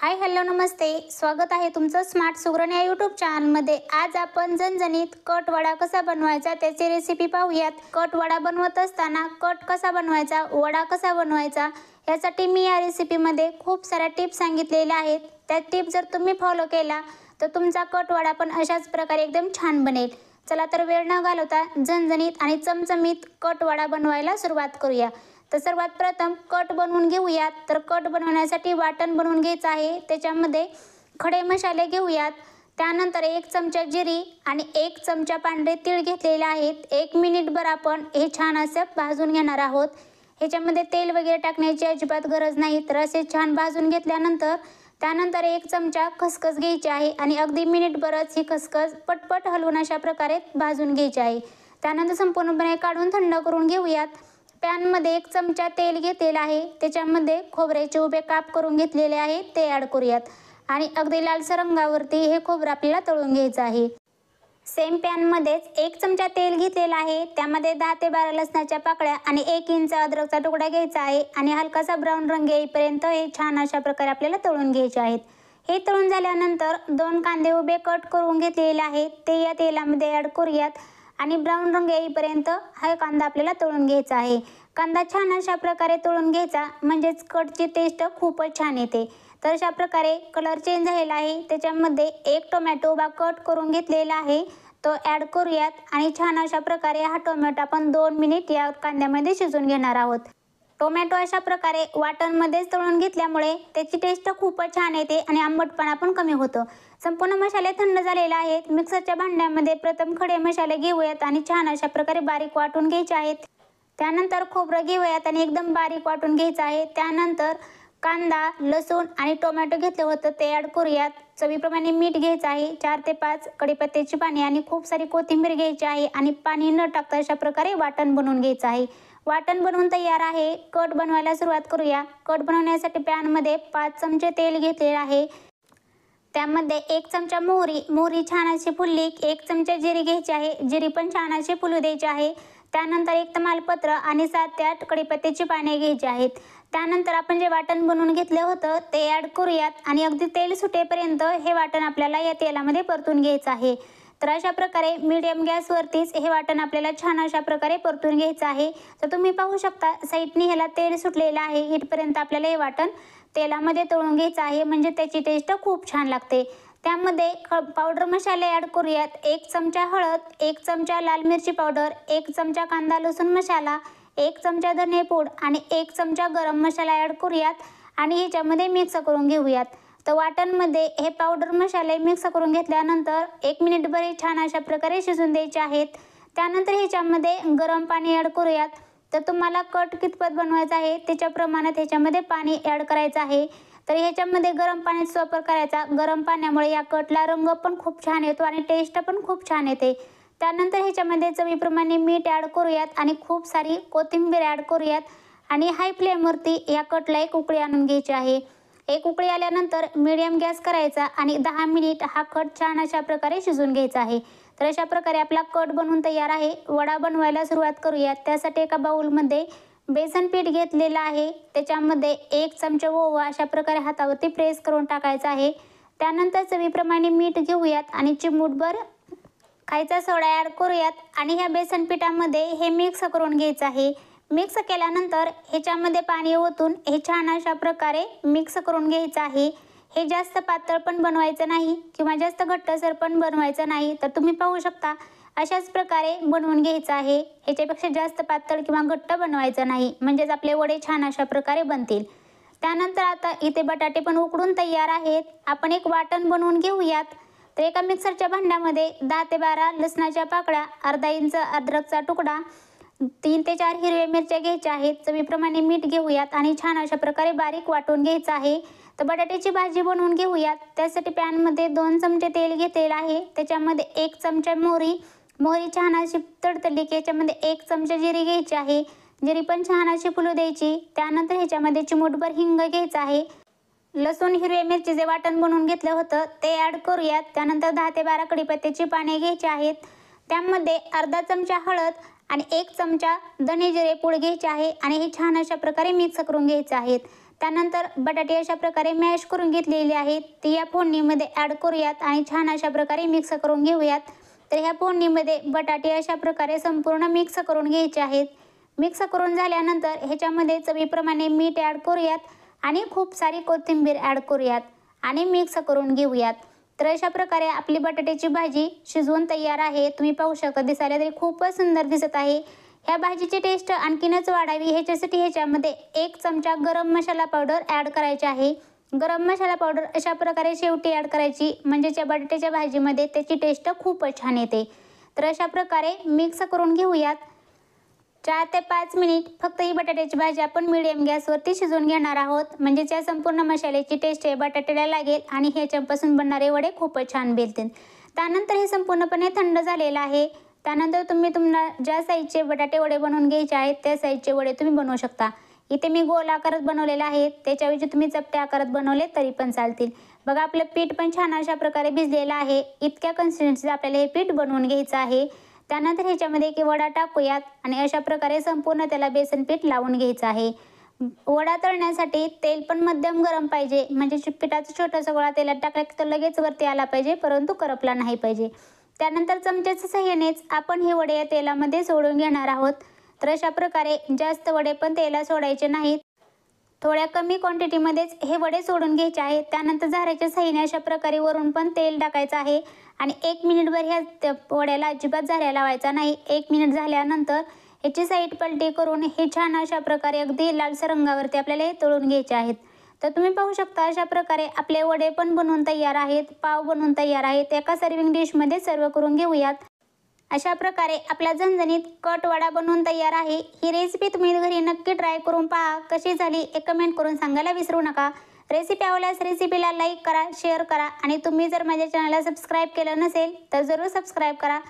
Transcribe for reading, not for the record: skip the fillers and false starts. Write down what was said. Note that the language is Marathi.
हाय हॅलो नमस्ते, स्वागत आहे तुमचं स्मार्ट सुगरण या यूट्यूब चॅनलमध्ये। आज आपण झणझणीत कट वडा कसा बनवायचा त्याची रेसिपी पाहूयात। कट वडा बनवत असताना कट कसा बनवायचा, वडा कसा बनवायचा यासाठी मी या रेसिपीमध्ये खूप साऱ्या टिप्स सांगितलेल्या आहेत। त्या टिप्स जर तुम्ही फॉलो केला तर तुमचा कट वडा पण अशाच प्रकारे एकदम छान बनेल। चला तर वेळ न घालवता झणझणीत आणि चमचमीत कट वडा बनवायला सुरुवात करूया। तर सर्वात प्रथम कट बनवून घेऊयात। तर कट बनवण्यासाठी वाटण बनवून घ्यायचं आहे। त्याच्यामध्ये खडे मसाले घेऊयात। त्यानंतर 1 चमचा जिरी आणि 1 चमचा पांढरे तीळ घेतलेले आहेत। 1 मिनिटभर आपण हे छान असं भाजून घेणार आहोत। ह्याच्यामध्ये तेल वगैरे टाकण्याची अजिबात गरज नाही। तर असे छान भाजून घेतल्यानंतर त्यानंतर 1 चमचा खसखस घ्यायची आहे आणि अगदी मिनिटभरच ही खसखस पटपट हलवून अशा प्रकारे भाजून घ्यायची आहे। त्यानंतर संपूर्णपणे काढून थंड करून घेऊयात। पॅनमध्ये 1 चमचा तेल घेतलेला आहे। त्याच्यामध्ये खोबऱ्याचे उभे काप करून घेतलेले आहेत ते ॲड करूयात आणि अगदी लालसर रंगावरती हे खोबरं आपल्याला तळून घ्यायचं आहे। सेम पॅनमध्येच 1 चमचा तेल घेतलेला आहे। त्यामध्ये 10 ते 12 लसणाच्या पाकळ्या आणि 1 इंच अद्रकचा तुकडा घ्यायचा आहे आणि हलकासा ब्राऊन रंग येईपर्यंत हे छान अशा प्रकारे आपल्याला तळून घ्यायचे आहेत। हे तळून झाल्यानंतर 2 कांदे उभे कट करून घेतलेले आहेत ते या तेलामध्ये ॲड करूयात आणि ब्राऊन रंग येईपर्यंत हा कांदा आपल्याला तळून घ्यायचा आहे। कांदा छान अशा प्रकारे तळून घ्यायचा म्हणजेच कटची टेस्ट खूपच छान येते। तर अशा प्रकारे कलर चेंज झालेला आहे। त्याच्यामध्ये 1 टोमॅटो उभा कट करून घेतलेला आहे तो ॲड करूयात आणि छान अशा प्रकारे हा टोमॅटो आपण 2 मिनिट या कांद्यामध्ये शिजवून घेणार आहोत। टोमॅटो अशा प्रकारे वाटणमध्येच तळून घेतल्यामुळे त्याची टेस्ट खूपच छान येते आणि आंबटपणा पण कमी होतो। संपूर्ण मसाले थंड झालेले आहेत। मिक्सरच्या भांड्यामध्ये प्रथम खडे मसाले घेऊयात आणि छान अशा प्रकारे बारीक वाटून घ्यायचे आहेत। त्यानंतर खोबरं घेऊयात आणि एकदम बारीक वाटून घ्यायचं आहे। त्यानंतर कांदा, लसूण आणि टोमॅटो घेतलं होतं ते ॲड करूयात। चवीप्रमाणे मीठ घ्यायचं आहे। 4 ते 5 कढीपत्त्याची पाने आणि खूप सारी कोथिंबीर घ्यायची आहे आणि पाणी न टाकता अशा प्रकारे वाटण बनवून घ्यायचं आहे। वाटण बनवून तयार आहे। कट बनवायला सुरुवात करूया। कट बनवण्यासाठी पॅनमध्ये 5 चमचे तेल घेतलेले आहे। त्यामध्ये 1 चमचा मोहरी छान अशी फुलली। 1 चमचा जिरी घ्यायची आहे। जिरी पण छान अशी फुलू द्यायची आहे। त्यानंतर 1 तमालपत्र आणि 7 ते 8 कढीपत्त्याची पाने घ्यायची आहेत। त्यानंतर आपण जे वाटण बनवून घेतलं होतं ते ॲड करूयात आणि अगदी तेल सुटेपर्यंत हे वाटण आपल्याला या तेलामध्ये परतून घ्यायचं आहे। तर अशा प्रकारे मीडियम गॅसवरतीच हे वाटण आपल्याला छान अशा प्रकारे परतून घ्यायचं आहे। तर तुम्ही पाहू शकता साईडनी ह्याला तेल सुटलेलं आहे। इथपर्यंत आपल्याला हे वाटण तेलामध्ये तळून घ्यायचं आहे म्हणजे त्याची टेस्ट खूप छान लागते। त्यामध्ये पावडर मसाले ॲड करूयात। 1 चमचा हळद, 1 चमचा लाल मिरची पावडर, 1 चमचा कांदा लसूण मसाला, 1 चमचा धनेपूड आणि 1 चमचा गरम मसाला ॲड करूयात आणि ह्याच्यामध्ये मिक्स करून घेऊयात। तर वाटणमध्ये हे पावडर मसाले मिक्स करून घेतल्यानंतर 1 मिनिटभर हे छान अशा प्रकारे शिजून द्यायचे आहेत। त्यानंतर ह्याच्यामध्ये गरम पाणी ॲड करूयात। तर तुम्हाला कट कितपत बनवायचा आहे त्याच्या प्रमाणात ह्याच्यामध्ये पाणी ॲड करायचं आहे। तर ह्याच्यामध्ये गरम पाण्याचा वापर करायचा। गरम पाण्यामुळे या कटला रंग पण खूप छान येतो आणि टेस्ट पण खूप छान येते। त्यानंतर ह्याच्यामध्ये चवीप्रमाणे मीठ ॲड करूयात आणि खूप सारी कोथिंबीर ॲड करूयात आणि हाय फ्लेमवरती या कटला एक उकळी आणून घ्यायची आहे। एक उकळी आल्यानंतर मीडियम गॅस करायचा आणि 10 मिनिट हा कट छान अशा प्रकारे शिजवून घ्यायचा आहे। तर अशा प्रकारे आपला कट बनवून तयार आहे। वडा बनवायला सुरुवात करूयात। त्यासाठी एका बाउलमध्ये बेसन पीठ घेतलेलं आहे। त्याच्यामध्ये 1 चमचा ओवा अशा प्रकारे हातावरती प्रेस करून टाकायचा आहे। त्यानंतर चवीप्रमाणे मीठ घेऊयात आणि चिमूटभर खायचा सोडा ॲड करूयात आणि ह्या बेसन पिठामध्ये हे मिक्स करून घ्यायचं आहे। मिक्स केल्यानंतर ह्याच्यामध्ये पाणी ओतून हे छान अशा प्रकारे मिक्स करून घ्यायचं आहे। हे जास्त पातळ पण बनवायचं नाही किंवा जास्त घट्टसर पण बनवायचं नाही। तर तुम्ही पाहू शकता अशाच प्रकारे बनवून घ्यायचं आहे। ह्याच्यापेक्षा जास्त पातळ किंवा घट्ट बनवायचं नाही म्हणजेच आपले वडे छान अशा प्रकारे बनतील। त्यानंतर आता इथे बटाटे पण उकडून तयार आहेत। आपण एक वाटण बनवून घेऊयात। तर एका मिक्सरच्या भांड्यामध्ये 10 ते 12 लसणाच्या पाकळ्या, अर्धा इंच अद्रकचा तुकडा, 3 ते 4 हिरव्या मिरच्या घ्यायच्या आहेत। चवीप्रमाणे मीठ घेऊयात आणि छान अशा प्रकारे बारीक वाटून घ्यायचं आहे। तर बटाट्याची भाजी बनवून घेऊयात। त्यासाठी पॅनमध्ये 2 चमचे तेल घेतलेलं आहे। त्याच्यामध्ये 1 चमचा मोहरी छान अशी तडतडली की ह्याच्यामध्ये 1 चमचा जिरी घ्यायची आहे। जिरी पण छान अशी फुलू द्यायची। त्यानंतर ह्याच्यामध्ये चिमूटभर हिंग घ्यायचं आहे। लसूण हिरव्या मिरचीचे वाटण बनवून घेतलं होतं ते ॲड करूयात। त्यानंतर 10 ते 12 कढीपत्त्याची पाने घ्यायची आहेत। त्यामध्ये अर्धा चमचा हळद आणि 1 चमचा धने जिरे पूड घ्यायचे आहे आणि हे छान अशा प्रकारे मिक्स करून घ्यायचे आहेत। त्यानंतर बटाटे अशा प्रकारे मॅश करून घेतलेले आहेत ते या फोडणीमध्ये ॲड करूयात आणि छान अशा प्रकारे मिक्स करून घेऊयात. तर ह्या फोडणीमध्ये बटाटे अशा प्रकारे संपूर्ण मिक्स करून घ्यायचे आहेत. मिक्स करून झाल्यानंतर ह्याच्यामध्ये चवीप्रमाणे मीठ ॲड करूयात आणि खूप सारी कोथिंबीर ॲड करूयात आणि मिक्स करून घेऊयात. तर अशा प्रकारे आपली बटाट्याची भाजी शिजवून तयार आहे. तुम्ही पाहू शकता, दिसायला तरी खूपच सुंदर दिसत आहे. ह्या भाजीची टेस्ट आणखीनच वाढावी ह्याच्यासाठी ह्याच्यामध्ये 1 चमचा गरम मसाला पावडर ॲड करायची आहे. गरम मसाला पावडर अशा प्रकारे शेवटी ॲड करायची, म्हणजे त्या बटाट्याच्या भाजीमध्ये त्याची टेस्ट खूपच छान येते. तर अशा प्रकारे मिक्स करून घेऊयात. 4 ते 5 मिनिट फक्त ही बटाट्याची भाजी आपण मिडियम गॅसवरती शिजवून घेणार आहोत, म्हणजे त्या संपूर्ण मसाल्याची टेस्ट हे बटाट्याला लागेल आणि ह्याच्यापासून बनणारे वडे खूपच छान भेटतील. त्यानंतर हे संपूर्णपणे थंड झालेलं आहे. त्यानंतर तुम्हाला ज्या साईजचे बटाटे वडे बनवून घ्यायचे आहेत त्या साईजचे वडे तुम्ही बनवू शकता. इथे मी गोल आकारात बनवलेले आहेत, त्याच्याऐवजी तुम्ही चपट्या आकारात बनवले तरी पण चालतील. बघा, आपलं पीठ पण छान अशा प्रकारे भिजलेलं आहे. इतक्या कन्सिस्टन्सीचं आपल्याला हे पीठ बनवून घ्यायचं आहे. त्यानंतर ह्याच्यामध्ये एक वडा टाकूयात आणि अशा प्रकारे संपूर्ण त्याला बेसन पीठ लावून घ्यायचं आहे. वडा तळण्यासाठी तेल पण मध्यम गरम पाहिजे, म्हणजे पिठाचा छोटासा गोळा तेलात टाकला की तो लगेच वरती आला पाहिजे, परंतु करपला नाही पाहिजे. त्यानंतर चमच्याच्या सहाय्यानेच आपण हे वडे या तेलामध्ये सोडून घेणार आहोत. तर अशा प्रकारे जास्त वडे पण तेलात सोडायचे नाहीत, थोड्या कमी क्वांटिटीमध्येच हे वडे सोडून घ्यायचे आहेत. त्यानंतर झाऱ्याच्या साहाय्याने अशा प्रकारे वरून पण तेल टाकायचं आहे आणि 1 मिनिटभर ह्या वड्याला अजिबात झाऱ्या लावायचा नाही. 1 मिनिट झाल्यानंतर ह्याची साईड पलटी करून हे छान अशा प्रकारे अगदी लालसर रंगावरती आपल्याला हे तळून घ्यायचे आहेत. तर तुम्ही पाहू शकता, अशा प्रकारे आपले वडे पण बनवून तयार आहेत, पाव बनवून तयार आहेत. एका सर्विंग डिशमध्ये सर्व करून घेऊयात. अशा प्रकारे आपला झणझणीत कट वडा बनवून तयार आहे. ही रेसिपी तुम्ही घरी नक्की ट्राय करून पहा. कशी झाली हे कमेंट करून सांगायला विसरू नका. रेसिपी आवडल्यास रेसिपीला लाईक करा, शेअर करा आणि तुम्ही जर माझ्या चॅनलला सबस्क्राईब केलं नसेल तर जरूर सबस्क्राईब करा.